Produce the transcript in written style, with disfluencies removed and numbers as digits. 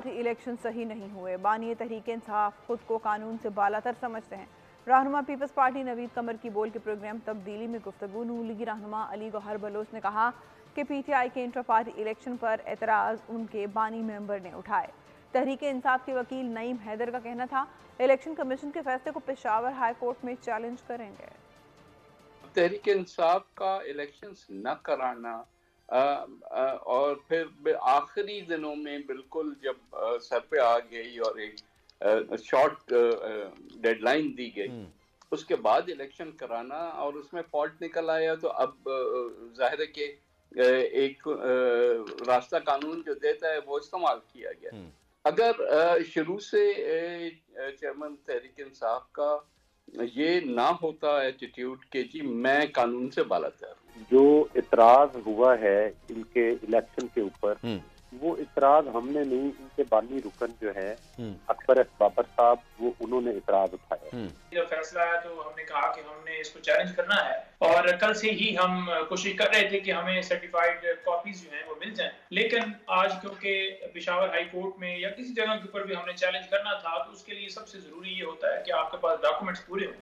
Election सही नहीं हुए। बानी तहरीक-ए-इंसाफ खुद को कानून से बालातर समझते हैं। रहनुमा पीपल्स पार्टी नवीद कमर की बोल के प्रोग्राम तब्दीली में गुफ्तगू। नून लीगी रहनुमा अली गौहर बलोच ने कहा कि पीटीआई के इंटर पार्टी इलेक्शन पर एतराज़ उनके बानी मेंबर ने उठाए। तहरीक-ए-इंसाफ के वकील नईम हैदर का कहना था इलेक्शन कमीशन के फैसले को पेशावर हाई कोर्ट में चैलेंज करेंगे। तहरीक इंसाफ का इलेक्शंस न कराना और फिर आखिरी दिनों में बिल्कुल जब सर पे आ गई और एक शॉर्ट डेडलाइन दी गई, उसके बाद इलेक्शन कराना और उसमें फॉल्ट निकल आया, तो अब जाहिर है कि एक रास्ता कानून जो देता है वो इस्तेमाल किया गया। अगर शुरू से चेयरमैन तहरीक इंसाफ का ये ना होता एटीट्यूड कि जी मैं कानून से बालातर हूं, जो इतराज हुआ है इनके इलेक्शन के ऊपर, वो इतराज हमने नहीं, इनके बानी रुकन जो है अकबर बाबर साहब, वो उन्होंने इतराज उठाया। जब फैसला आया तो हमने कहा कि हमने इसको चैलेंज करना है और कल से ही हम कोशिश कर रहे थे कि हमें सर्टिफाइड कॉपीज जो हैं वो मिल जाएं। लेकिन आज क्योंकि पेशावर हाई कोर्ट में या किसी जगह के ऊपर भी हमने चैलेंज करना था, तो उसके लिए सबसे जरूरी ये होता है कि आपके पास डॉक्यूमेंट्स पूरे हों।